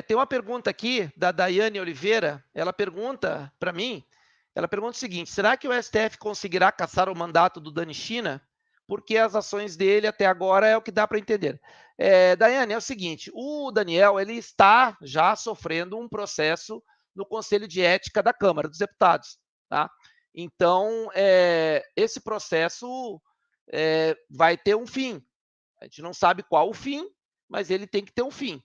Tem uma pergunta aqui da Daiane Oliveira, ela pergunta para mim, ela pergunta o seguinte: será que o STF conseguirá cassar o mandato do Dani China? Porque as ações dele até agora é o que dá para entender. Daiane, é o seguinte, o Daniel ele está já sofrendo um processo no Conselho de Ética da Câmara dos Deputados. Tá? Então, esse processo vai ter um fim. A gente não sabe qual o fim, mas ele tem que ter um fim.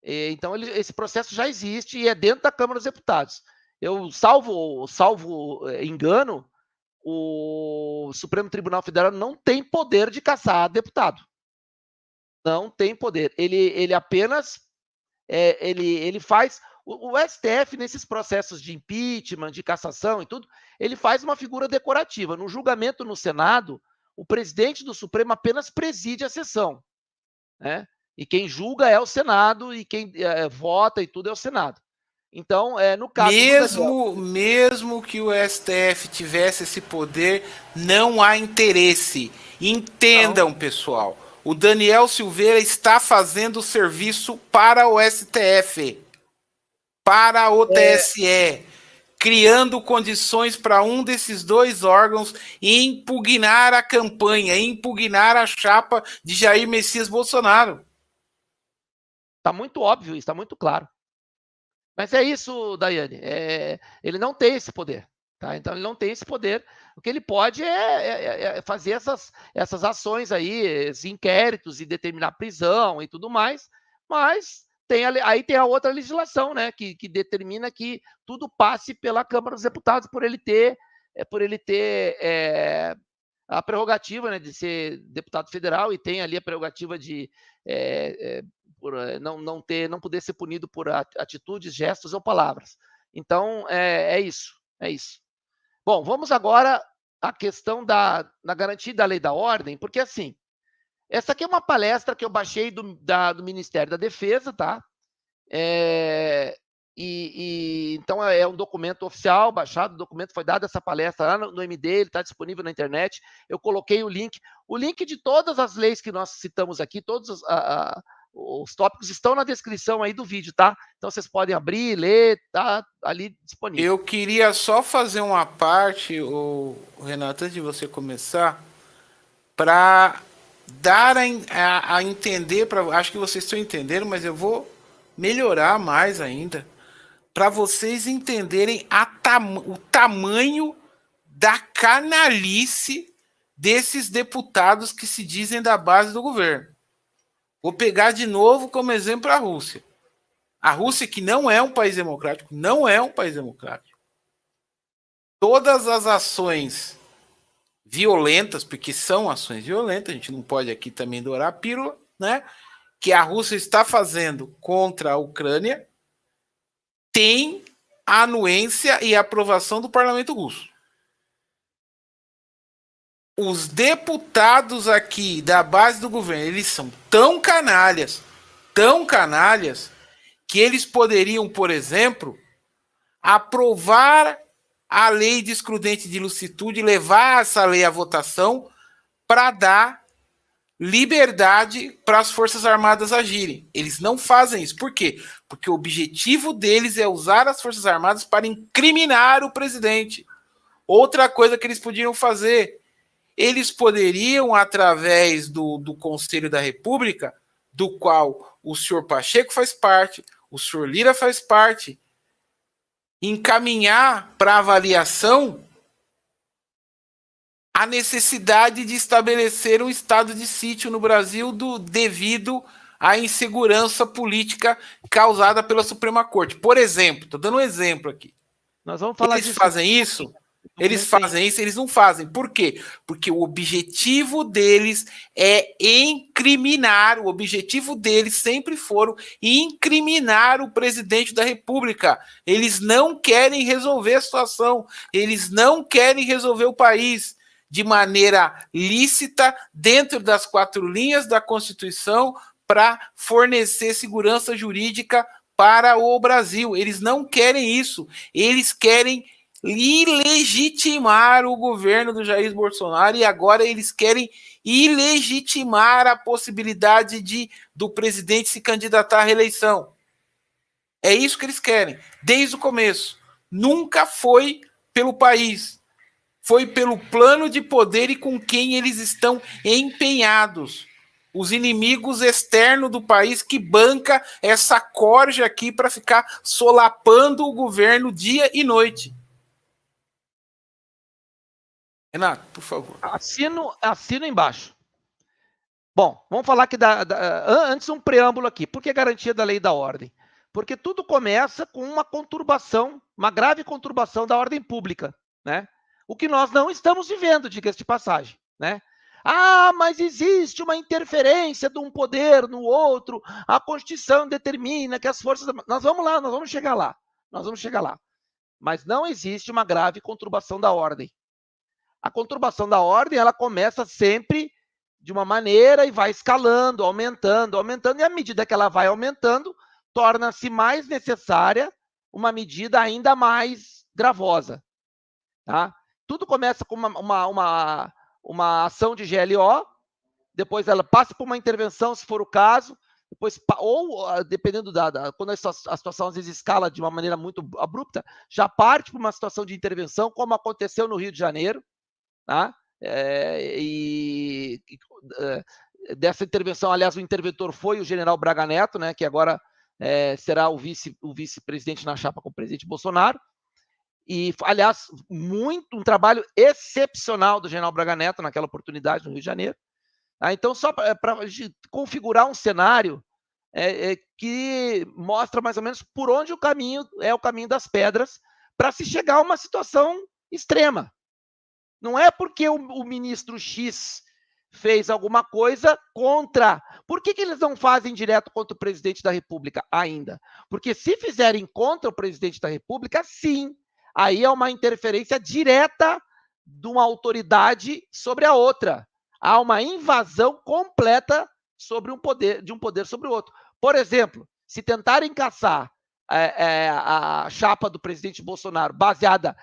Então, esse processo já existe e é dentro da Câmara dos Deputados. Eu, salvo engano, o Supremo Tribunal Federal não tem poder de cassar deputado. Não tem poder. Ele apenas ele faz. O STF, nesses processos de impeachment, de cassação e tudo, ele faz uma figura decorativa. No julgamento no Senado, o presidente do Supremo apenas preside a sessão. Né? E quem julga é o Senado, e quem vota e tudo é o Senado. Então, no caso mesmo que o STF tivesse esse poder, não há interesse. Entendam, pessoal. O Daniel Silveira está fazendo serviço para o STF, para o TSE, criando condições para um desses dois órgãos impugnar a campanha, impugnar a chapa de Jair Messias Bolsonaro. Está muito óbvio isso, está muito claro. Mas é isso, Daiane. Ele não tem esse poder. Tá? Então, ele não tem esse poder. O que ele pode é fazer essas ações aí, esses inquéritos e determinar prisão e tudo mais, mas aí tem a outra legislação, né, que determina que tudo passe pela Câmara dos Deputados por ele ter a prerrogativa, né, de ser deputado federal, e tem ali a prerrogativa de por não poder ser punido por atitudes, gestos ou palavras. Então, é isso. Bom, vamos agora à questão da garantia da lei da ordem, porque assim, essa aqui é uma palestra que eu baixei do Ministério da Defesa, tá? Então é um documento oficial, baixado, o documento foi dado, essa palestra lá no MD, ele está disponível na internet, eu coloquei o link de todas as leis que nós citamos aqui, todos os tópicos estão na descrição aí do vídeo, tá? Então vocês podem abrir, ler, tá ali disponível. Eu queria só fazer uma parte, Renato, antes de você começar, para dar a entender, acho que vocês estão entendendo, mas eu vou melhorar mais ainda, para vocês entenderem o tamanho da canalice desses deputados que se dizem da base do governo. Vou pegar de novo como exemplo a Rússia. A Rússia, que não é um país democrático, Todas as ações violentas, porque são ações violentas, a gente não pode aqui também dourar a pílula, né? Que a Rússia está fazendo contra a Ucrânia, tem a anuência e a aprovação do parlamento russo. Os deputados aqui da base do governo, eles são tão canalhas, que eles poderiam, por exemplo, aprovar a lei de excludente de ilicitude, levar essa lei à votação para dar liberdade para as Forças Armadas agirem. Eles não fazem isso. Por quê? Porque o objetivo deles é usar as Forças Armadas para incriminar o presidente. Outra coisa que eles poderiam fazer, eles poderiam, através do Conselho da República, do qual o senhor Pacheco faz parte, o senhor Lira faz parte, encaminhar para avaliação a necessidade de estabelecer um estado de sítio no Brasil devido à insegurança política causada pela Suprema Corte. Por exemplo, estou dando um exemplo aqui. Nós vamos falar disso. Fazem isso? Eles fazem isso, eles não fazem. Por quê? Porque o objetivo deles é incriminar, o objetivo deles sempre foram incriminar o presidente da República. Eles não querem resolver a situação, eles não querem resolver o país de maneira lícita, dentro das 4 linhas da Constituição, para fornecer segurança jurídica para o Brasil. Eles não querem isso, eles querem ilegitimar o governo do Jair Bolsonaro, e agora eles querem ilegitimar a possibilidade do presidente se candidatar à reeleição. É isso que eles querem, desde o começo. Nunca foi pelo país, foi pelo plano de poder e com quem eles estão empenhados. Os inimigos externos do país que banca essa corja aqui para ficar solapando o governo dia e noite. Renato, por favor. Assino embaixo. Bom, vamos falar aqui antes um preâmbulo aqui. Por que garantia da lei e da ordem? Porque tudo começa com uma conturbação, uma grave conturbação da ordem pública, né? O que nós não estamos vivendo, diga-se de passagem, né? Ah, mas existe uma interferência de um poder no outro, a Constituição determina que as forças... Nós vamos lá, nós vamos chegar lá, nós vamos chegar lá. Mas não existe uma grave conturbação da ordem. A conturbação da ordem, ela começa sempre de uma maneira e vai escalando, aumentando, e à medida que ela vai aumentando, torna-se mais necessária uma medida ainda mais gravosa. Tá? Tudo começa com uma ação de GLO, depois ela passa por uma intervenção, se for o caso, depois, ou dependendo quando a situação às vezes escala de uma maneira muito abrupta, já parte para uma situação de intervenção, como aconteceu no Rio de Janeiro, tá? Dessa intervenção, aliás, o interventor foi o general Braga Neto, né, que agora será o vice-presidente na chapa com o presidente Bolsonaro. E, aliás, um trabalho excepcional do general Braga Neto naquela oportunidade no Rio de Janeiro. Tá? Então, só para configurar um cenário que mostra mais ou menos por onde o caminho das pedras para se chegar a uma situação extrema. Não é porque o ministro X fez alguma coisa contra. Por que eles não fazem direto contra o presidente da República ainda? Porque se fizerem contra o presidente da República, sim, aí é uma interferência direta de uma autoridade sobre a outra. Há uma invasão completa de um poder sobre o outro. Por exemplo, se tentarem caçar a chapa do presidente Bolsonaro baseada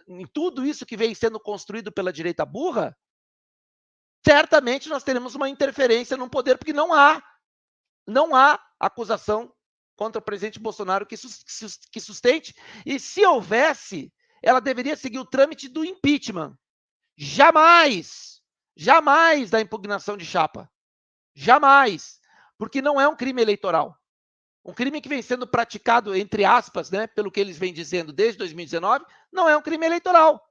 em tudo isso que vem sendo construído pela direita burra, certamente nós teremos uma interferência no poder, porque não há acusação contra o presidente Bolsonaro que sustente, e se houvesse, ela deveria seguir o trâmite do impeachment. Jamais da impugnação de chapa. Jamais. Porque não é um crime eleitoral. Um crime que vem sendo praticado, entre aspas, né, pelo que eles vêm dizendo desde 2019, não é um crime eleitoral.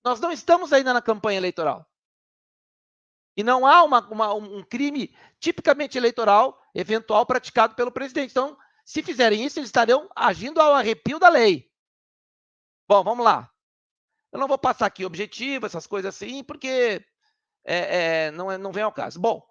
Nós não estamos ainda na campanha eleitoral. E não há um crime tipicamente eleitoral, eventual, praticado pelo presidente. Então, se fizerem isso, eles estariam agindo ao arrepio da lei. Bom, vamos lá. Eu não vou passar aqui objetivo, essas coisas assim, porque não vem ao caso. Bom,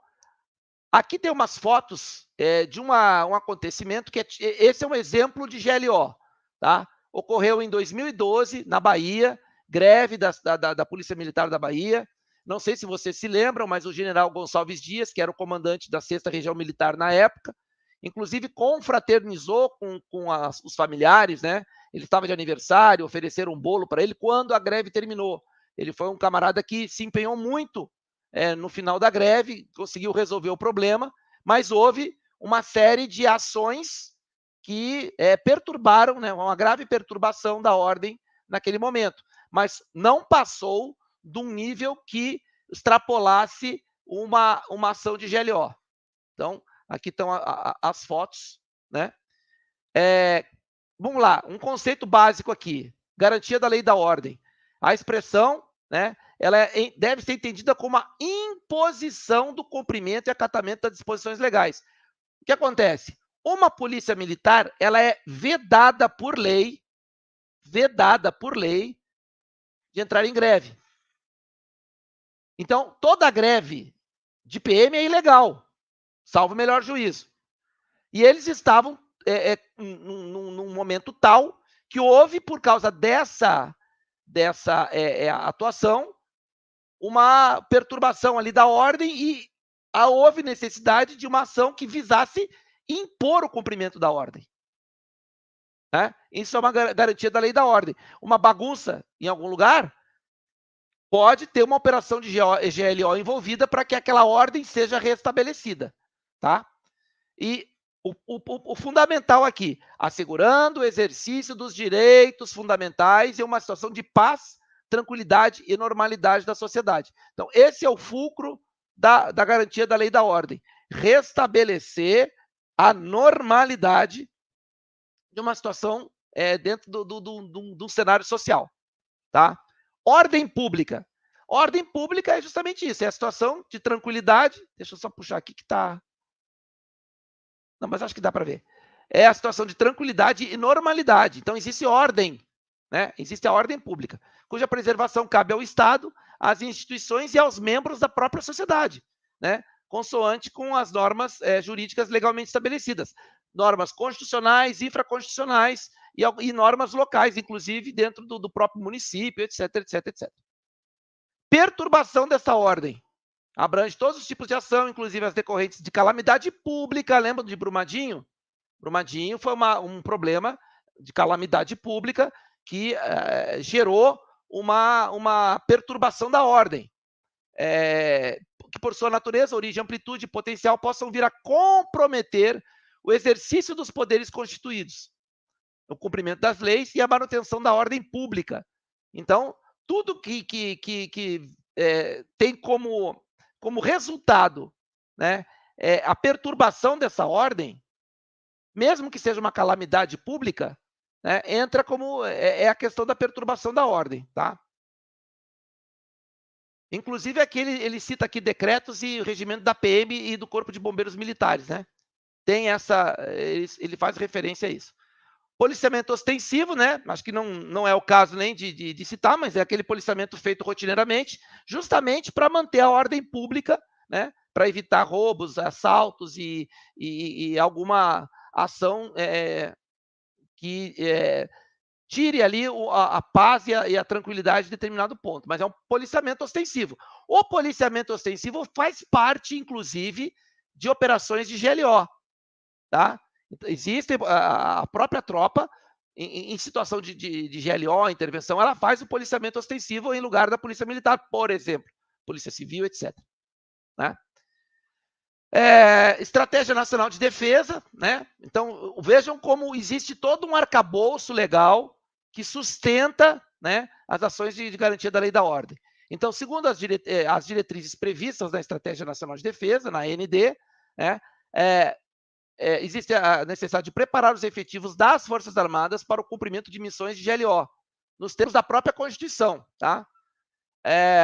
aqui tem umas fotos de um acontecimento que esse é um exemplo de GLO, tá? Ocorreu em 2012, na Bahia, greve da Polícia Militar da Bahia. Não sei se vocês se lembram, mas o general Gonçalves Dias, que era o comandante da 6ª Região Militar na época, inclusive confraternizou com os familiares, né? Ele estava de aniversário, ofereceram um bolo para ele quando a greve terminou. Ele foi um camarada que se empenhou muito no final da greve, conseguiu resolver o problema, mas houve uma série de ações que perturbaram, né, uma grave perturbação da ordem naquele momento, mas não passou de um nível que extrapolasse uma ação de GLO. Então, aqui estão as fotos, né? Vamos lá, um conceito básico aqui, garantia da lei e da ordem. A expressão, né, ela deve ser entendida como a imposição do cumprimento e acatamento das disposições legais. O que acontece? Uma polícia militar, ela é vedada por lei, de entrar em greve. Então, toda greve de PM é ilegal, salvo o melhor juízo. E eles estavam num momento tal que houve, por causa dessa atuação, uma perturbação ali da ordem e houve necessidade de uma ação que visasse impor o cumprimento da ordem. Né? Isso é uma garantia da lei e da ordem. Uma bagunça em algum lugar pode ter uma operação de GLO envolvida para que aquela ordem seja restabelecida. Tá? E o fundamental aqui, assegurando o exercício dos direitos fundamentais em uma situação de paz, tranquilidade e normalidade da sociedade. Então, esse é o fulcro da garantia da lei e da ordem. Restabelecer a normalidade de uma situação dentro do cenário social. Tá? Ordem pública. Ordem pública é justamente isso, é a situação de tranquilidade. Deixa eu só puxar aqui que está... Não, mas acho que dá para ver. É a situação de tranquilidade e normalidade. Então, existe ordem, né? Existe a ordem pública, cuja preservação cabe ao Estado, às instituições e aos membros da própria sociedade, né? Consoante com as normas jurídicas legalmente estabelecidas. Normas constitucionais, infraconstitucionais e normas locais, inclusive dentro do próprio município, etc, etc, etc. Perturbação dessa ordem. Abrange todos os tipos de ação, inclusive as decorrentes de calamidade pública. Lembra de Brumadinho? Brumadinho foi um problema de calamidade pública que gerou uma perturbação da ordem, que por sua natureza, origem, amplitude e potencial possam vir a comprometer o exercício dos poderes constituídos, o cumprimento das leis e a manutenção da ordem pública. Então, tudo que tem como resultado, né, a perturbação dessa ordem, mesmo que seja uma calamidade pública, né, entra como a questão da perturbação da ordem, tá? Inclusive aqui ele cita aqui decretos e o regimento da PM e do Corpo de Bombeiros Militares, né? Tem ele faz referência a isso. Policiamento ostensivo, né? Acho que não é o caso nem de citar, mas é aquele policiamento feito rotineiramente, justamente para manter a ordem pública, né? Para evitar roubos, assaltos e alguma ação que tire ali a paz e a tranquilidade de determinado ponto. Mas é um policiamento ostensivo. O policiamento ostensivo faz parte, inclusive, de operações de GLO, tá? Existe a própria tropa, em situação de GLO, intervenção, ela faz o policiamento ostensivo em lugar da polícia militar, por exemplo, polícia civil, etc. Né? Estratégia Nacional de Defesa, né? Então, vejam como existe todo um arcabouço legal que sustenta, né, as ações de garantia da lei e da ordem. Então, segundo as diretrizes previstas na Estratégia Nacional de Defesa, na AND, né, existe a necessidade de preparar os efetivos das Forças Armadas para o cumprimento de missões de GLO, nos termos da própria Constituição, tá?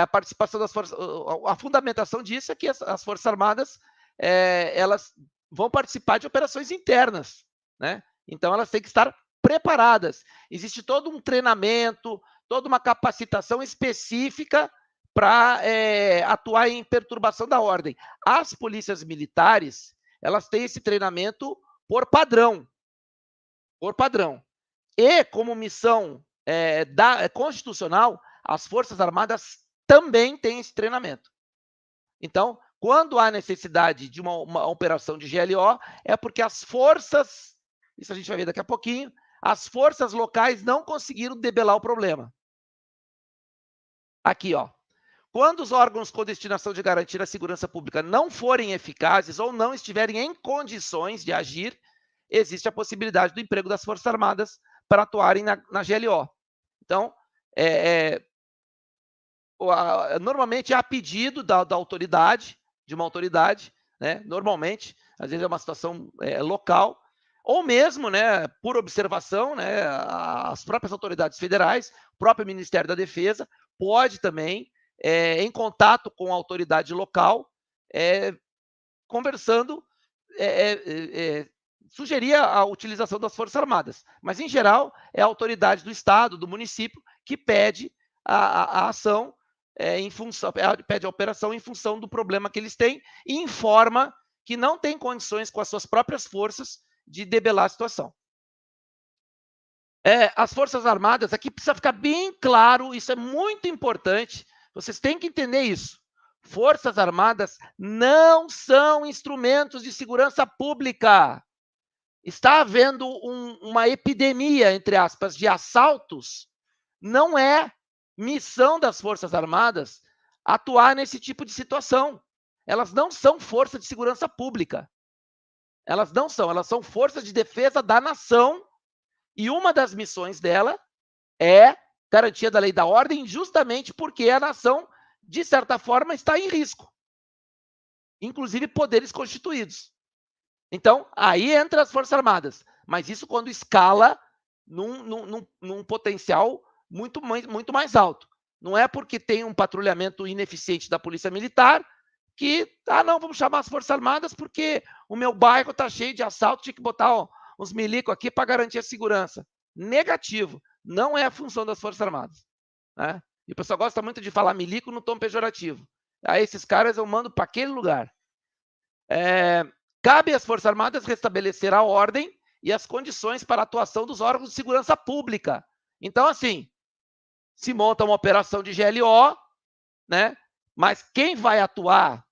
A participação das forças, a fundamentação disso é que as Forças Armadas elas vão participar de operações internas, né? Então elas têm que estar preparadas. Existe todo um treinamento, toda uma capacitação específica para atuar em perturbação da ordem. As polícias militares, elas têm esse treinamento por padrão. Por padrão. E como missão constitucional, as Forças Armadas também têm esse treinamento. Então, quando há necessidade de uma operação de GLO, é porque as forças, isso a gente vai ver daqui a pouquinho, as forças locais não conseguiram debelar o problema. Aqui, ó. Quando os órgãos com destinação de garantir a segurança pública não forem eficazes ou não estiverem em condições de agir, existe a possibilidade do emprego das Forças Armadas para atuarem na GLO. Então, normalmente é a pedido da autoridade, de uma autoridade, né? Normalmente, às vezes é uma situação local, ou mesmo, né, por observação, né, as próprias autoridades federais, o próprio Ministério da Defesa, pode também, em contato com a autoridade local, conversando, sugerir a utilização das Forças Armadas. Mas, em geral, é a autoridade do Estado, do município, que pede a ação, pede a operação em função do problema que eles têm e informa que não tem condições com as suas próprias forças de debelar a situação. As Forças Armadas, aqui precisa ficar bem claro, isso é muito importante, vocês têm que entender isso. Forças Armadas não são instrumentos de segurança pública. Está havendo uma epidemia, entre aspas, de assaltos, não é missão das Forças Armadas atuar nesse tipo de situação. Elas não são força de segurança pública. Elas não são, elas são forças de defesa da nação, e uma das missões dela é garantia da lei e da ordem, justamente porque a nação, de certa forma, está em risco, inclusive poderes constituídos. Então, aí entra as Forças Armadas, mas isso quando escala num potencial muito mais alto. Não é porque tem um patrulhamento ineficiente da Polícia Militar que, não, vamos chamar as Forças Armadas porque o meu bairro está cheio de assalto, tinha que botar uns milico aqui para garantir a segurança. Negativo, não é a função das Forças Armadas. Né? E o pessoal gosta muito de falar milico no tom pejorativo. Aí esses caras eu mando para aquele lugar. Cabe às Forças Armadas restabelecer a ordem e as condições para a atuação dos órgãos de segurança pública. Então, assim, se monta uma operação de GLO, né? Mas quem vai atuar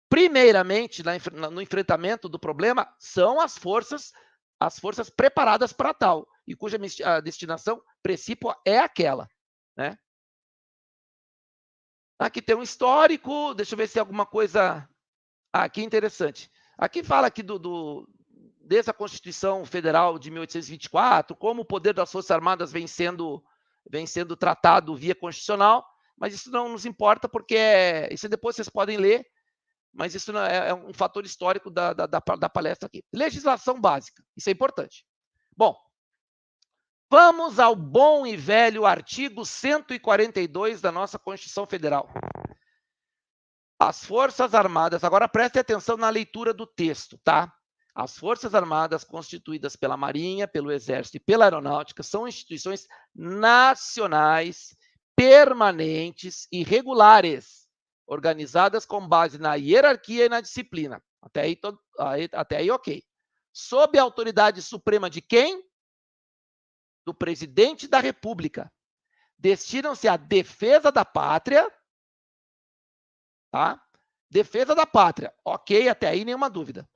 primeiramente no enfrentamento do problema são as forças preparadas para tal, e cuja destinação principal é aquela. Né? Aqui tem um histórico, deixa eu ver se tem alguma coisa aqui interessante. Aqui fala aqui desde a Constituição Federal de 1824, como o poder das Forças Armadas vem sendo tratado via constitucional, mas isso não nos importa, porque isso depois vocês podem ler, mas isso não é um fator histórico da palestra aqui. Legislação básica, isso é importante. Bom, vamos ao bom e velho artigo 142 da nossa Constituição Federal. As Forças Armadas, agora prestem atenção na leitura do texto, tá? As Forças Armadas, constituídas pela Marinha, pelo Exército e pela Aeronáutica, são instituições nacionais, permanentes e regulares, organizadas com base na hierarquia e na disciplina. Até aí, ok. Sob a autoridade suprema de quem? Do Presidente da República. Destinam-se à defesa da pátria, tá? Defesa da pátria. Ok, até aí nenhuma dúvida.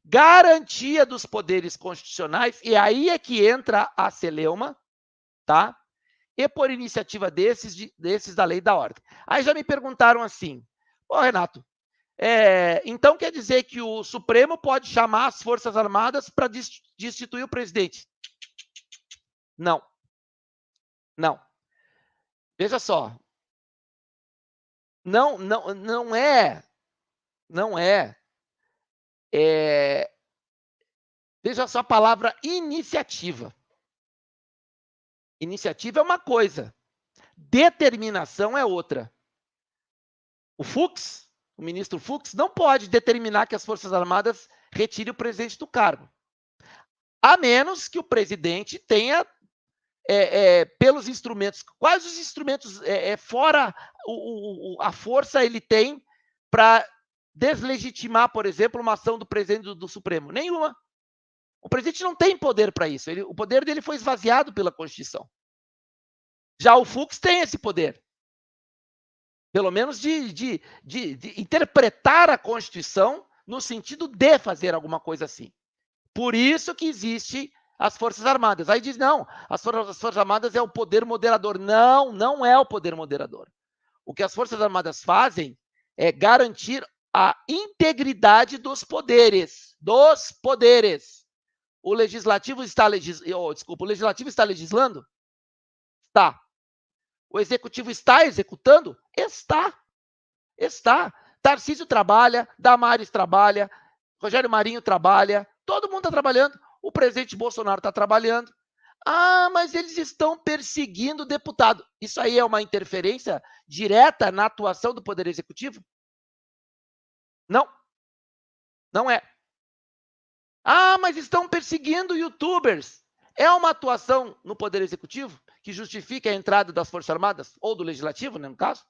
Garantia dos poderes constitucionais, e aí é que entra a celeuma, tá? E por iniciativa desses da lei e da ordem. Aí já me perguntaram assim, Renato, então quer dizer que o Supremo pode chamar as Forças Armadas para destituir o presidente? Não. Não. Veja só. Não é. Veja só a palavra iniciativa. Iniciativa é uma coisa, determinação é outra. O ministro Fux, não pode determinar que as Forças Armadas retirem o presidente do cargo, a menos que o presidente tenha, pelos instrumentos, quais os instrumentos, fora a força ele tem para deslegitimar, por exemplo, uma ação do presidente do Supremo? Nenhuma. O presidente não tem poder para isso. O poder dele foi esvaziado pela Constituição. Já o Fux tem esse poder. Pelo menos de interpretar a Constituição no sentido de fazer alguma coisa assim. Por isso que existe as Forças Armadas. Aí diz, não, as Forças Armadas é o poder moderador. Não, não é o poder moderador. O que as Forças Armadas fazem é garantir a integridade dos poderes. Dos poderes. O Legislativo está legislando? Está. O Executivo está executando? Está. Tarcísio trabalha, Damares trabalha, Rogério Marinho trabalha, todo mundo está trabalhando. O presidente Bolsonaro está trabalhando. Mas eles estão perseguindo o deputado. Isso aí é uma interferência direta na atuação do Poder Executivo? Não. Não é. Mas estão perseguindo youtubers. É uma atuação no Poder Executivo que justifica a entrada das Forças Armadas? Ou do Legislativo, né, no caso?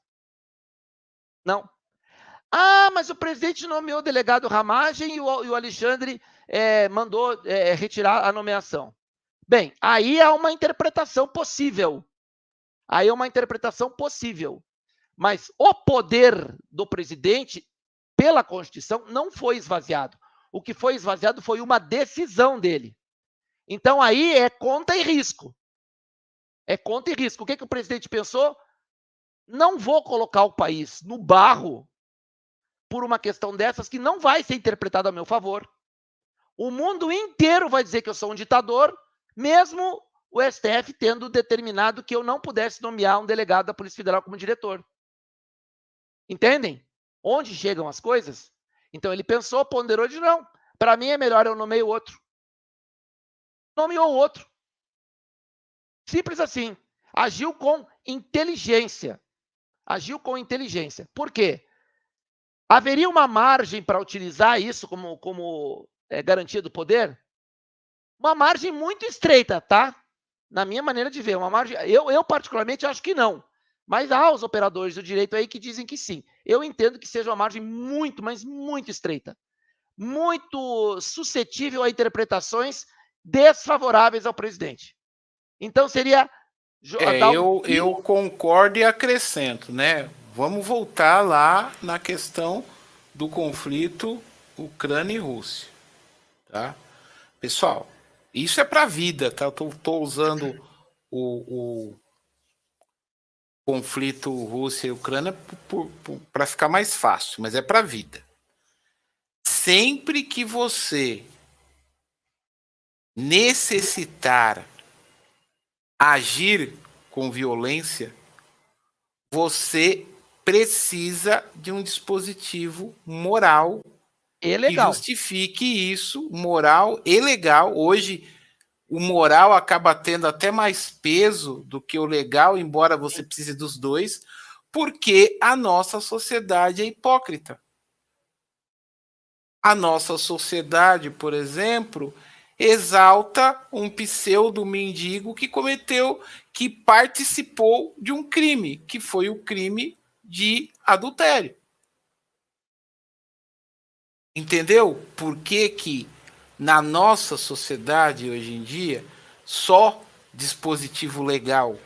Não. Mas o presidente nomeou o delegado Ramagem e o Alexandre mandou retirar a nomeação. Bem, aí há uma interpretação possível. Mas o poder do presidente, pela Constituição, não foi esvaziado. O que foi esvaziado foi uma decisão dele. Então, aí é conta e risco. O que o presidente pensou? Não vou colocar o país no barro por uma questão dessas que não vai ser interpretada a meu favor. O mundo inteiro vai dizer que eu sou um ditador, mesmo o STF tendo determinado que eu não pudesse nomear um delegado da Polícia Federal como diretor. Entendem? Onde chegam as coisas? Então ele pensou, ponderou e disse, não, para mim é melhor eu nomeio outro. Nomeou outro. Simples assim. Agiu com inteligência. Agiu com inteligência. Por quê? Haveria uma margem para utilizar isso como garantia do poder? Uma margem muito estreita, tá? Na minha maneira de ver. Uma margem, eu particularmente acho que não. Mas há os operadores do direito aí que dizem que sim. Eu entendo que seja uma margem muito, mas muito estreita. Muito suscetível a interpretações desfavoráveis ao presidente. Então seria... Eu concordo e acrescento, né? Vamos voltar lá na questão do conflito Ucrânia e Rússia, tá? Pessoal, isso é para a vida, tá? Eu tô usando o conflito Rússia e Ucrânia para ficar mais fácil, mas é para a vida. Sempre que você necessitar agir com violência, você precisa de um dispositivo moral que justifique isso, moral e legal. Hoje, o moral acaba tendo até mais peso do que o legal, embora você precise dos dois, porque a nossa sociedade é hipócrita. A nossa sociedade, por exemplo, exalta um pseudo-mendigo que participou de um crime, que foi o crime de adultério. Entendeu? Por que na nossa sociedade hoje em dia só dispositivo legal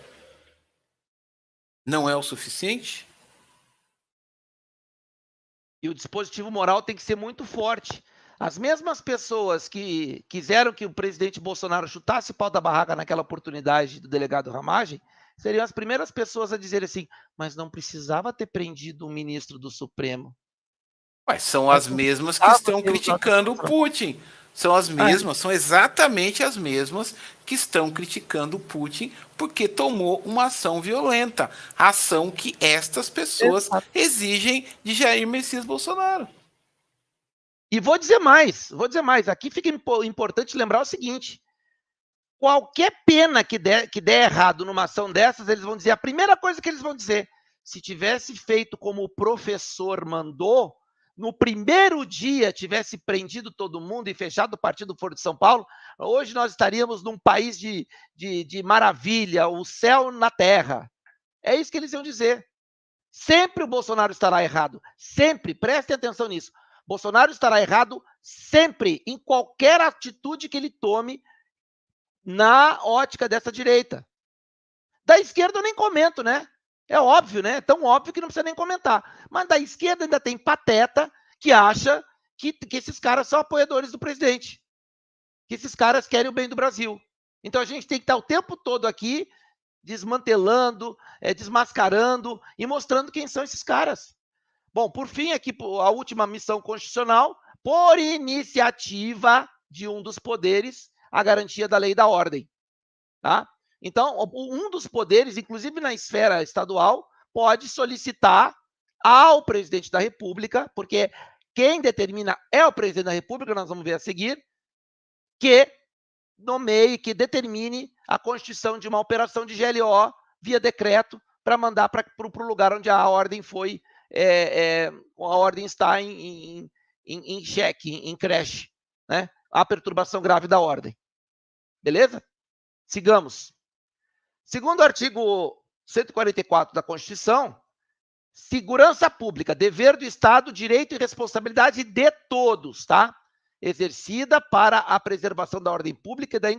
não é o suficiente? E o dispositivo moral tem que ser muito forte. As mesmas pessoas que quiseram que o presidente Bolsonaro chutasse o pau da barraca naquela oportunidade do delegado Ramagem, seriam as primeiras pessoas a dizer assim, mas não precisava ter prendido um ministro do Supremo. Mas são as mesmas que estão criticando o Putin. São as mesmas, são exatamente as mesmas que estão criticando o Putin porque tomou uma ação violenta. A ação que estas pessoas exigem de Jair Messias Bolsonaro. E vou dizer mais. Aqui fica importante lembrar o seguinte. Qualquer pena que der errado numa ação dessas, eles vão dizer, a primeira coisa que eles vão dizer, se tivesse feito como o professor mandou, no primeiro dia tivesse prendido todo mundo e fechado o Partido Foro de São Paulo, hoje nós estaríamos num país de maravilha, o céu na terra. É isso que eles iam dizer. Sempre o Bolsonaro estará errado. Sempre, prestem atenção nisso. Bolsonaro estará errado sempre, em qualquer atitude que ele tome na ótica dessa direita. Da esquerda eu nem comento, né? É óbvio, né? É tão óbvio que não precisa nem comentar. Mas da esquerda ainda tem pateta que acha que esses caras são apoiadores do presidente. Que esses caras querem o bem do Brasil. Então a gente tem que estar o tempo todo aqui desmantelando, desmascarando e mostrando quem são esses caras. Bom, por fim, aqui a última missão constitucional, por iniciativa de um dos poderes, a garantia da lei e da ordem. Tá? Então, um dos poderes, inclusive na esfera estadual, pode solicitar ao presidente da República, porque quem determina é o presidente da República, nós vamos ver a seguir, que nomeie, que determine a constituição de uma operação de GLO via decreto para mandar para o lugar onde a ordem foi, a ordem está em xeque, em creche, né? A perturbação grave da ordem. Beleza? Sigamos. Segundo o artigo 144 da Constituição, segurança pública, dever do Estado, direito e responsabilidade de todos, tá? Exercida para a preservação da ordem pública e da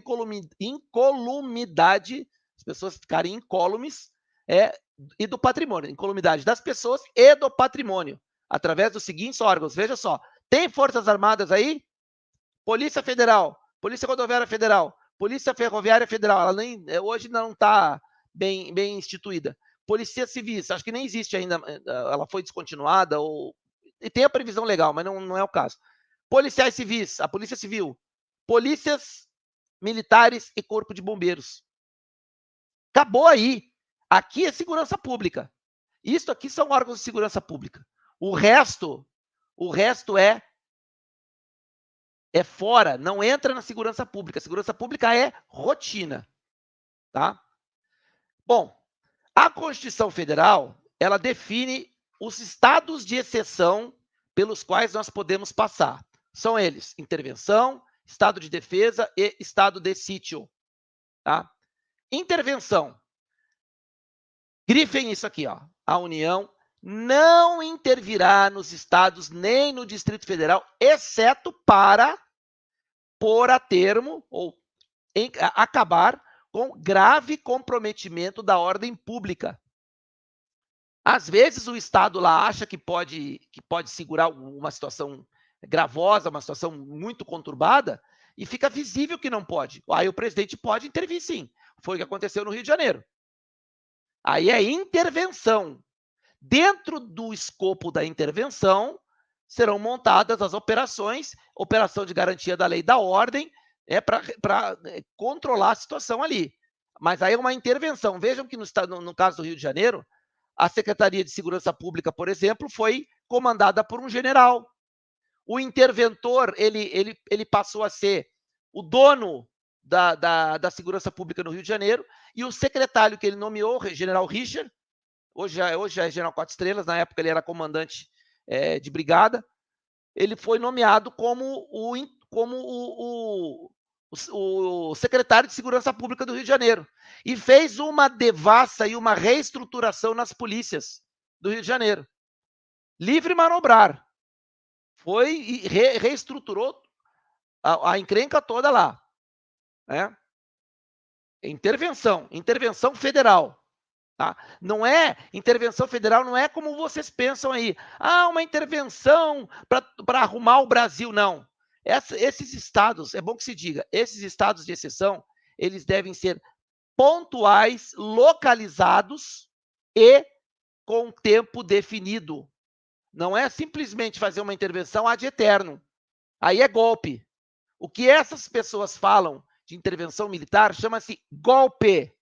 incolumidade, as pessoas ficarem incólumes, e do patrimônio, incolumidade das pessoas e do patrimônio, através dos seguintes órgãos. Veja só, tem Forças Armadas aí? Polícia Federal, Polícia Rodoviária Federal, Polícia Ferroviária Federal, ela hoje não está bem instituída. Polícia Civil, acho que nem existe ainda, ela foi descontinuada, e tem a previsão legal, mas não é o caso. Policiais civis, a Polícia Civil, polícias militares e corpo de bombeiros. Acabou aí. Aqui é segurança pública. Isso aqui são órgãos de segurança pública. O resto é fora, não entra na segurança pública. A segurança pública é rotina, tá? Bom, a Constituição Federal, ela define os estados de exceção pelos quais nós podemos passar. São eles: intervenção, estado de defesa e estado de sítio, tá? Intervenção. Grifem isso aqui, ó. A União não intervirá nos estados nem no Distrito Federal, exceto para pôr a termo ou acabar com grave comprometimento da ordem pública. Às vezes o Estado lá acha que pode segurar uma situação gravosa, uma situação muito conturbada, e fica visível que não pode. Aí o presidente pode intervir, sim. Foi o que aconteceu no Rio de Janeiro. Aí é intervenção. Dentro do escopo da intervenção, serão montadas as operações, operação de garantia da lei e da ordem, para controlar a situação ali. Mas aí é uma intervenção. Vejam que no caso do Rio de Janeiro, a Secretaria de Segurança Pública, por exemplo, foi comandada por um general. O interventor, ele passou a ser o dono da Segurança Pública no Rio de Janeiro, e o secretário que ele nomeou, o general Richard, hoje é general 4 estrelas, na época ele era comandante de brigada, ele foi nomeado como o secretário de Segurança Pública do Rio de Janeiro, e fez uma devassa e uma reestruturação nas polícias do Rio de Janeiro. Livre manobrar. Foi e reestruturou a encrenca toda lá. Né? Intervenção federal. Tá? Não é, intervenção federal não é como vocês pensam aí. Uma intervenção para arrumar o Brasil, não. Esses estados, é bom que se diga, esses estados de exceção, eles devem ser pontuais, localizados e com tempo definido. Não é simplesmente fazer uma intervenção ad eterno. Aí é golpe. O que essas pessoas falam de intervenção militar chama-se golpe.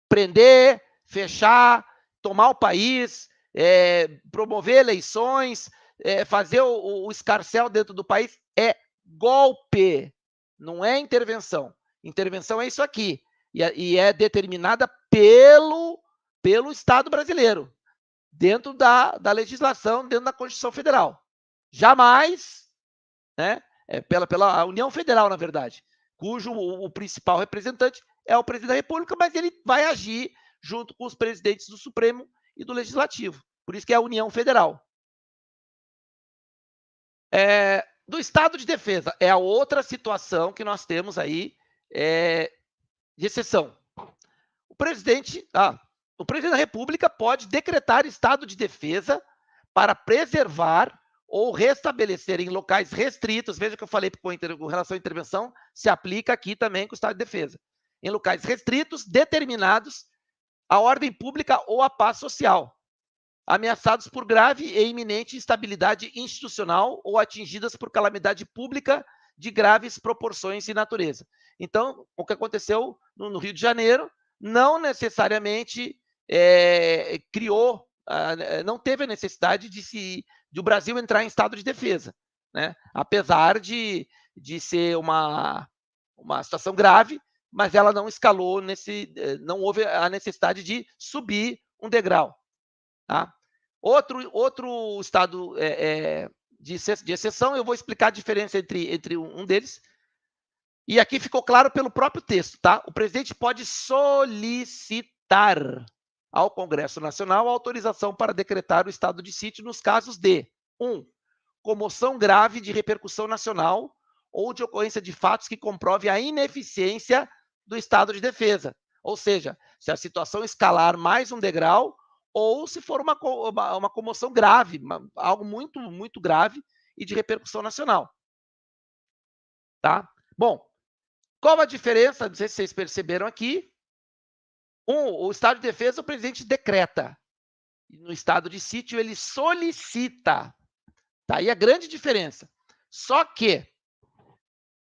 Prender, fechar, tomar o país, promover eleições, fazer o escarcéu dentro do país é golpe, não é intervenção. Intervenção é isso aqui, e é determinada pelo Estado brasileiro, dentro da legislação, dentro da Constituição Federal. Jamais, né, pela União Federal, na verdade, cujo o principal representante é o presidente da República, mas ele vai agir junto com os presidentes do Supremo e do Legislativo. Por isso que é a União Federal. Do Estado de Defesa, é a outra situação que nós temos aí de exceção. O presidente da República pode decretar estado de defesa para preservar ou restabelecer em locais restritos, veja que eu falei com relação à intervenção, se aplica aqui também com o estado de defesa, em locais restritos, determinados, a ordem pública ou a paz social, ameaçados por grave e iminente instabilidade institucional ou atingidas por calamidade pública de graves proporções e natureza. Então, o que aconteceu no Rio de Janeiro não necessariamente não teve a necessidade de o Brasil entrar em estado de defesa, né? Apesar de ser uma situação grave, mas ela não escalou não houve a necessidade de subir um degrau. Tá? Outro estado de exceção, eu vou explicar a diferença entre um deles. E aqui ficou claro pelo próprio texto, tá? O presidente pode solicitar ao Congresso Nacional a autorização para decretar o estado de sítio nos casos de 1. Comoção grave de repercussão nacional ou de ocorrência de fatos que comprove a ineficiência do estado de defesa. Ou seja, se a situação escalar mais um degrau ou se for uma comoção grave, algo muito, muito grave e de repercussão nacional. Tá? Bom, qual a diferença? Não sei se vocês perceberam aqui. O estado de defesa, o presidente decreta. No estado de sítio, ele solicita. Tá aí a grande diferença. Só que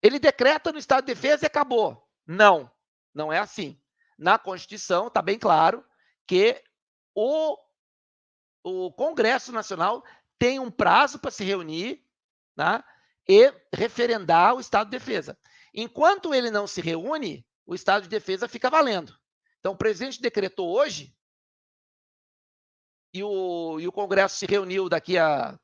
ele decreta no estado de defesa e acabou. Não, não é assim. Na Constituição está bem claro que o Congresso Nacional tem um prazo para se reunir, né, e referendar o estado de defesa. Enquanto ele não se reúne, o estado de defesa fica valendo. Então, o presidente decretou hoje e o Congresso se reuniu daqui a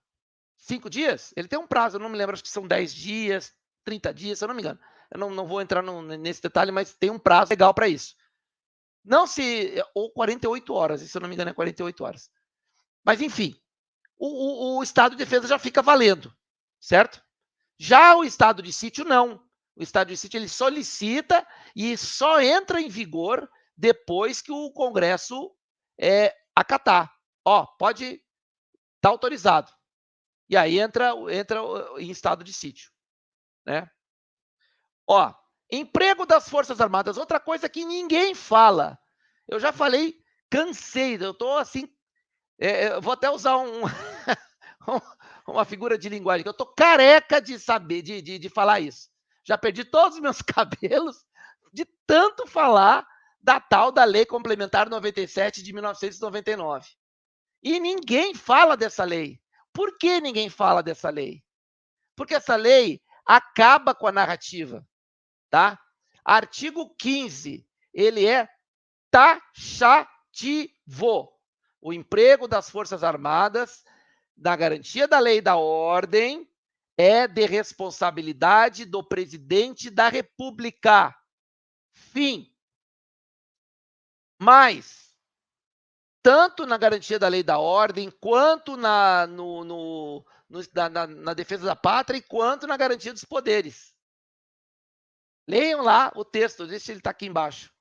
5 dias, ele tem um prazo, eu não me lembro, acho que são 10 dias, 30 dias, se eu não me engano. Eu não vou entrar nesse detalhe, mas tem um prazo legal para isso. Não se... Ou 48 horas, se eu não me engano é 48 horas. Mas, enfim, o estado de defesa já fica valendo, certo? Já o estado de sítio, não. O estado de sítio, ele solicita e só entra em vigor depois que o Congresso acatar. Ó, pode... Está autorizado. E aí entra em estado de sítio, né? Ó, emprego das Forças Armadas, outra coisa que ninguém fala. Eu já falei, cansei, eu tô assim, eu vou até usar uma figura de linguagem, que eu tô careca de saber, de falar isso. Já perdi todos os meus cabelos de tanto falar da tal da Lei Complementar 97 de 1999. E ninguém fala dessa lei. Por que ninguém fala dessa lei? Porque essa lei acaba com a narrativa, tá? Artigo 15, ele é taxativo. O emprego das Forças Armadas, na garantia da lei e da ordem, é de responsabilidade do presidente da República. Fim. Mas, tanto na garantia da lei e da ordem, quanto na defesa da pátria e quanto na garantia dos poderes. Leiam lá o texto, deixa se ele está aqui embaixo.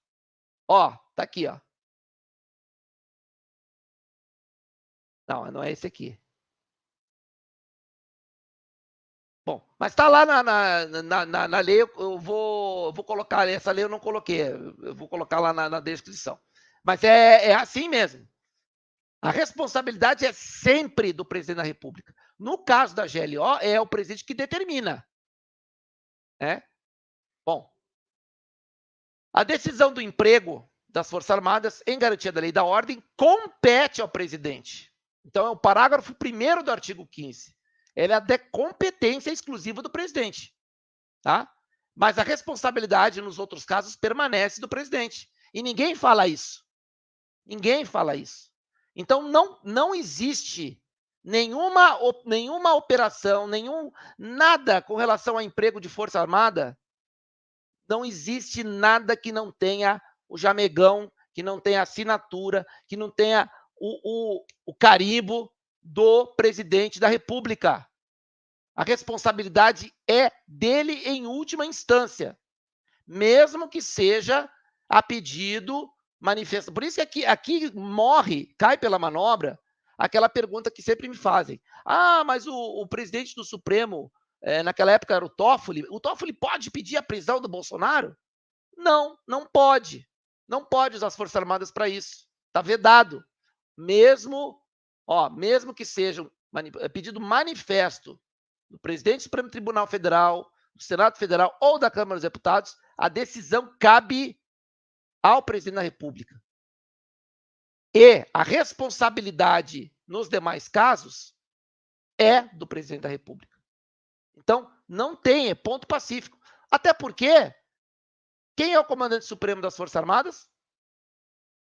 Ó, tá aqui, ó. Não é esse aqui. Bom, mas está lá na lei, eu vou colocar, essa lei eu não coloquei, eu vou colocar lá na descrição. Mas é assim mesmo. A responsabilidade é sempre do presidente da República. No caso da GLO, é o presidente que determina. Né? Bom, a decisão do emprego das Forças Armadas, em garantia da lei e da ordem, compete ao presidente. Então, é o parágrafo 1º do artigo 15. Ela é de competência exclusiva do presidente. Tá? Mas a responsabilidade, nos outros casos, permanece do presidente. E ninguém fala isso. Ninguém fala isso. Então, não existe nenhuma operação, nada com relação ao emprego de Força Armada. Não existe nada que não tenha o jamegão, que não tenha assinatura, que não tenha o carimbo do presidente da República. A responsabilidade é dele em última instância, mesmo que seja a pedido manifesto. Por isso que aqui cai pela manobra, aquela pergunta que sempre me fazem. Ah, mas o presidente do Supremo, naquela época era o Toffoli. O Toffoli pode pedir a prisão do Bolsonaro? Não pode. Não pode usar as Forças Armadas para isso. Está vedado. Mesmo que seja pedido manifesto do presidente do Supremo Tribunal Federal, do Senado Federal ou da Câmara dos Deputados, a decisão cabe ao presidente da República. E a responsabilidade nos demais casos é do presidente da República. Então, não tem, é ponto pacífico. Até porque, quem é o comandante supremo das Forças Armadas?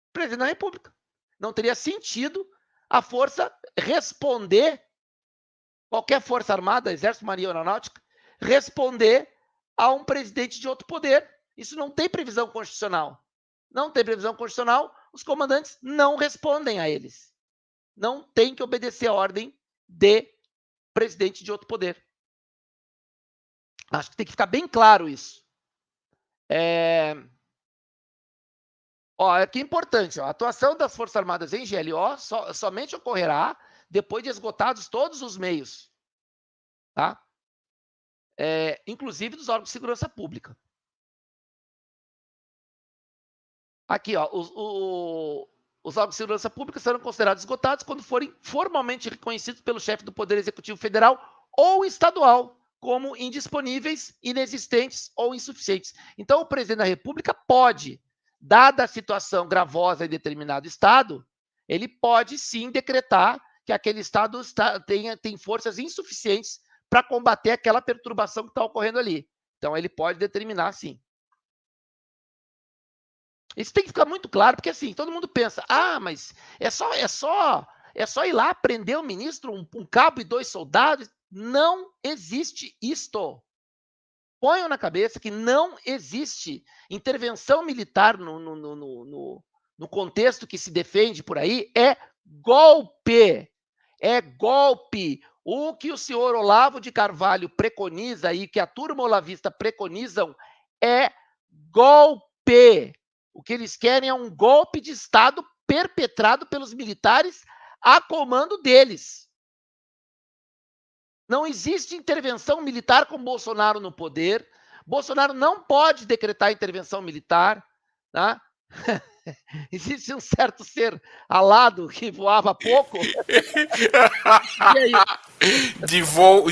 O presidente da República. Não teria sentido a força responder, qualquer Força Armada, Exército, Marinha ou Aeronáutica, responder a um presidente de outro poder. Isso não tem previsão constitucional. Não tem previsão constitucional, os comandantes não respondem a eles. Não tem que obedecer a ordem de presidente de outro poder. Acho que tem que ficar bem claro isso. Aqui é importante, a atuação das Forças Armadas em GLO somente ocorrerá depois de esgotados todos os meios, tá? Inclusive dos órgãos de segurança pública. Aqui, os órgãos de segurança pública serão considerados esgotados quando forem formalmente reconhecidos pelo chefe do Poder Executivo Federal ou estadual, como indisponíveis, inexistentes ou insuficientes. Então, o presidente da República pode, dada a situação gravosa em determinado estado, ele pode sim decretar que aquele estado tem forças insuficientes para combater aquela perturbação que está ocorrendo ali. Então, ele pode determinar sim. Isso tem que ficar muito claro, porque assim, todo mundo pensa, mas é só ir lá prender o ministro, um cabo e 2 soldados. Não existe isto. Ponham na cabeça que não existe intervenção militar no contexto que se defende por aí. É golpe. É golpe. O que o senhor Olavo de Carvalho preconiza e que a turma olavista preconizam é golpe. O que eles querem é um golpe de Estado perpetrado pelos militares a comando deles. Não existe intervenção militar com Bolsonaro no poder. Bolsonaro não pode decretar intervenção militar. Tá? Existe um certo ser alado que voava pouco. E aí?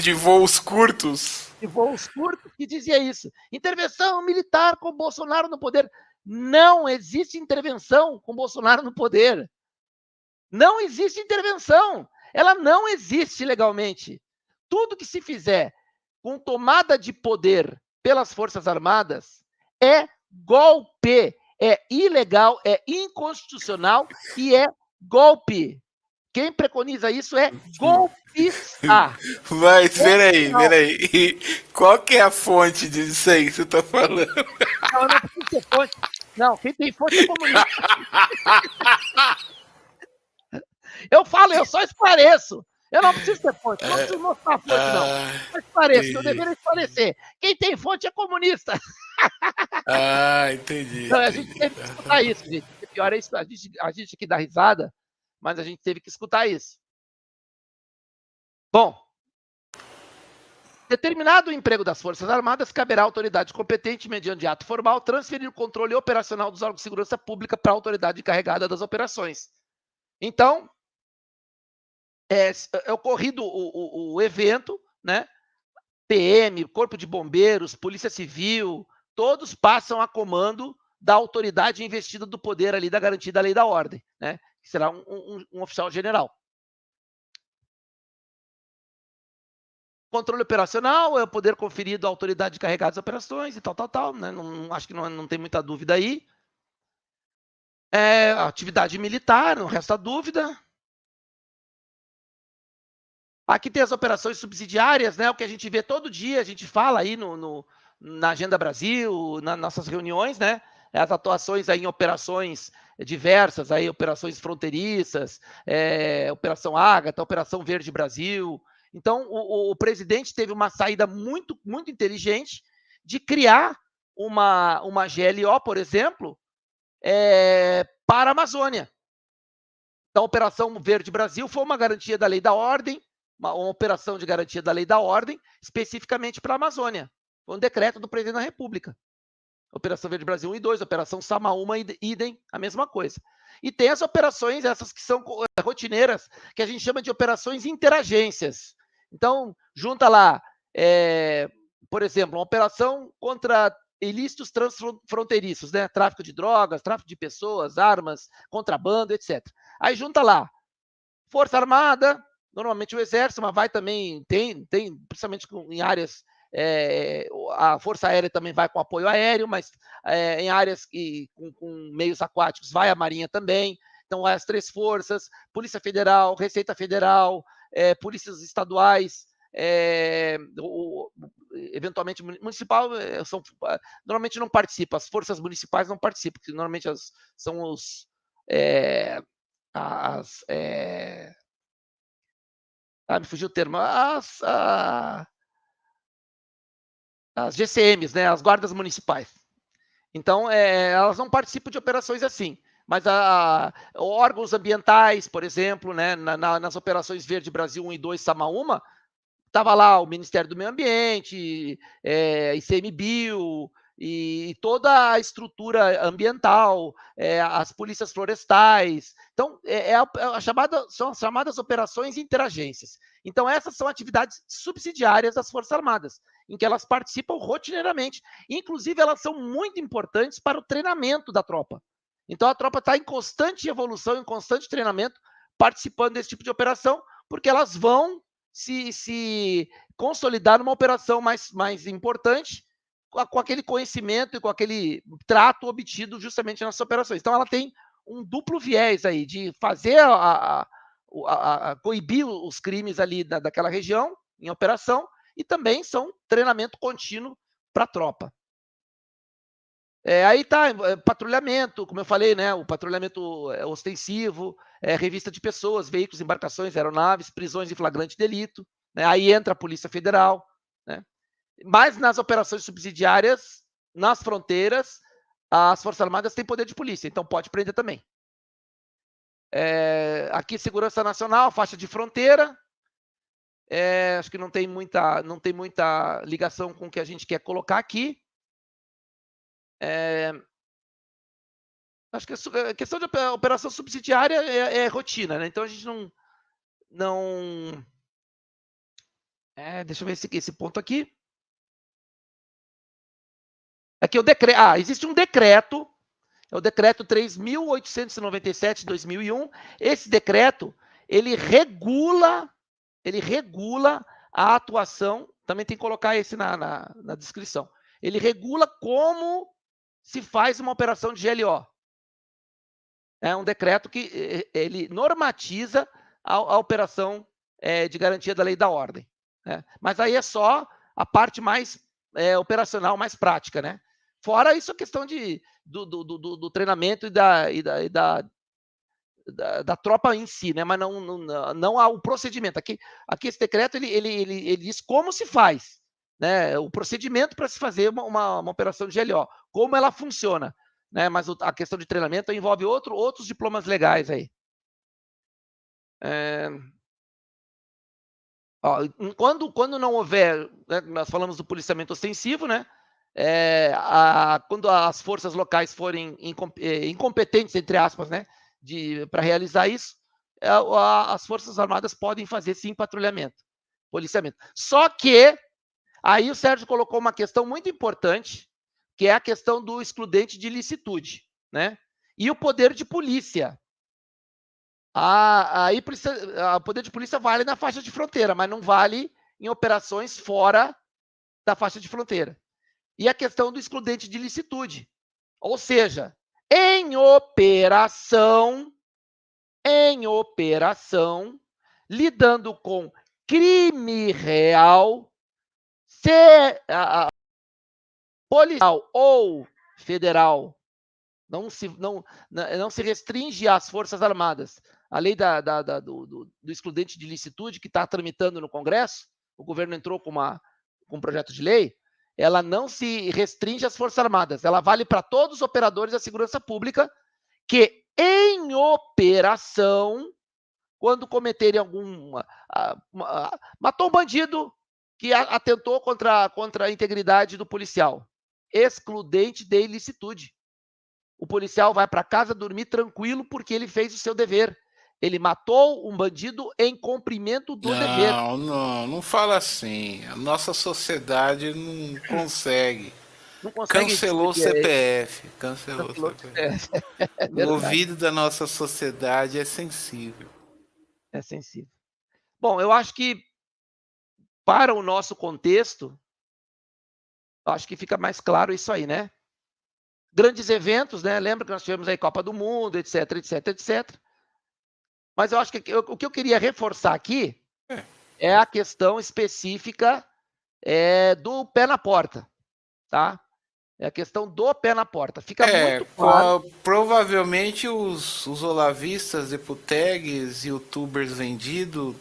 De voos curtos. De voos curtos que dizia isso. Intervenção militar com Bolsonaro no poder. Não existe intervenção com Bolsonaro no poder. Não existe intervenção. Ela não existe legalmente. Tudo que se fizer com tomada de poder pelas Forças Armadas é golpe, é ilegal, é inconstitucional e é golpe. Quem preconiza isso é golpista. Mas, peraí. Qual que é a fonte disso aí que você tá falando? Não precisa ter fonte. Não, quem tem fonte é comunista. Eu falo, eu só esclareço. Eu não preciso ter fonte, não preciso mostrar a fonte, não. Eu esclareço, meu dever é esclarecer. Quem tem fonte é comunista. Entendi. Então, a gente teve que escutar isso, gente. O pior é isso, a gente aqui dá risada, mas a gente teve que escutar isso. Bom, determinado o emprego das Forças Armadas, caberá à autoridade competente, mediante ato formal, transferir o controle operacional dos órgãos de segurança pública para a autoridade encarregada das operações. Então, é ocorrido o evento, né? PM, Corpo de Bombeiros, Polícia Civil, todos passam a comando da autoridade investida do poder ali da garantia da lei e da ordem, né? Que será um oficial general. Controle operacional é o poder conferido à autoridade encarregada das operações e tal, né? Acho que não tem muita dúvida aí. Atividade militar, não resta dúvida. Aqui tem as operações subsidiárias, né? O que a gente vê todo dia, a gente fala aí na Agenda Brasil, nas nossas reuniões, né? As atuações aí em operações diversas, aí, operações fronteiriças, Operação Ágata, Operação Verde Brasil. Então, o presidente teve uma saída muito, muito inteligente de criar uma GLO, por exemplo, para a Amazônia. Então, a Operação Verde Brasil foi uma garantia da lei da ordem, uma operação de garantia da lei da ordem, especificamente para a Amazônia. Foi um decreto do presidente da República. Operação Verde Brasil 1 e 2, Operação Samaúma, idem, a mesma coisa. E tem as operações, essas que são rotineiras, que a gente chama de operações interagências. Então, junta lá, por exemplo, uma operação contra ilícitos transfronteiriços, né? Tráfico de drogas, tráfico de pessoas, armas, contrabando, etc. Aí junta lá, Força Armada, normalmente o Exército, mas vai também, tem principalmente em áreas, a Força Aérea também vai com apoio aéreo, mas em áreas com meios aquáticos vai a Marinha também. Então, as 3 forças, Polícia Federal, Receita Federal, polícias estaduais, eventualmente municipal, normalmente não participa, as forças municipais não participam, porque normalmente são os... me fugiu o termo, as GCMs, né, as guardas municipais. Então, elas não participam de operações assim, mas órgãos ambientais, por exemplo, né, nas operações Verde Brasil 1 e 2, Samaúma, estava lá o Ministério do Meio Ambiente, ICMBio, e toda a estrutura ambiental, as polícias florestais. Então, são as chamadas operações interagências. Então, essas são atividades subsidiárias das Forças Armadas, em que elas participam rotineiramente. Inclusive, elas são muito importantes para o treinamento da tropa. Então, a tropa está em constante evolução, em constante treinamento, participando desse tipo de operação, porque elas vão se consolidar numa operação mais importante, com aquele conhecimento e com aquele trato obtido justamente nessas operações. Então, ela tem um duplo viés aí de fazer coibir os crimes ali daquela região em operação, e também são treinamento contínuo para a tropa. Aí tá, patrulhamento, como eu falei, né? O patrulhamento ostensivo, revista de pessoas, veículos, embarcações, aeronaves, prisões em flagrante delito, né? Aí entra a Polícia Federal, né? Mas nas operações subsidiárias, nas fronteiras, as Forças Armadas têm poder de polícia, então pode prender também. Aqui, Segurança Nacional, faixa de fronteira. Acho que não tem muita ligação com o que a gente quer colocar aqui. Acho que a questão de operação subsidiária é rotina, né? Então a gente não deixa eu ver esse ponto aqui. Aqui o decreto. Existe um decreto, é o decreto 3.897 de 2001. Esse decreto, ele regula a atuação. Também tem que colocar esse na descrição. Ele regula como se faz uma operação de GLO. É um decreto que ele normatiza a operação de garantia da lei e da ordem, né? Mas aí é só a parte mais operacional, mais prática, né? Fora isso, a questão do treinamento e da tropa em si, né? Mas não há o procedimento. Aqui esse decreto ele diz como se faz, né? O procedimento para se fazer uma operação de GLO, como ela funciona, né? Mas a questão de treinamento envolve outros diplomas legais aí. Quando não houver, né, nós falamos do policiamento ostensivo, né? Quando as forças locais forem incompetentes, entre aspas, né, para realizar isso, as Forças Armadas podem fazer, sim, patrulhamento, policiamento. Só que aí o Sérgio colocou uma questão muito importante, que é a questão do excludente de ilicitude, né? E o poder de polícia. Aí o poder de polícia vale na faixa de fronteira, mas não vale em operações fora da faixa de fronteira. E a questão do excludente de ilicitude. Ou seja, em operação, lidando com crime real, se policial ou federal não se restringe às Forças Armadas. A lei do excludente de ilicitude, que está tramitando no Congresso, o governo entrou com um projeto de lei, ela não se restringe às Forças Armadas, ela vale para todos os operadores da segurança pública que, em operação, quando cometerem matou um bandido que atentou contra a integridade do policial. Excludente de ilicitude. O policial vai para casa dormir tranquilo porque ele fez o seu dever. Ele matou um bandido em cumprimento do dever. Não fala assim. A nossa sociedade não consegue. Não consegue Cancelou o CPF. Cancelou o CPF. O ouvido da nossa sociedade é sensível. É sensível. Bom, eu acho que para o nosso contexto, acho que fica mais claro isso aí, né? Grandes eventos, né? Lembra que nós tivemos aí Copa do Mundo, etc, etc, etc. Mas eu acho que o que eu queria reforçar aqui é a questão específica do pé na porta, tá? É a questão do pé na porta. Fica muito claro. Provavelmente os olavistas, deputegues, youtubers vendidos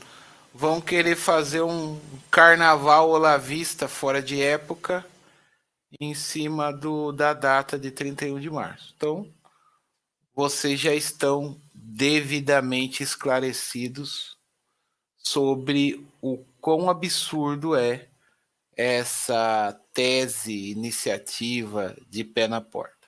vão querer fazer um carnaval olavista fora de época em cima da data de 31 de março. Então, vocês já estão devidamente esclarecidos sobre o quão absurdo é essa tese, iniciativa de pé na porta.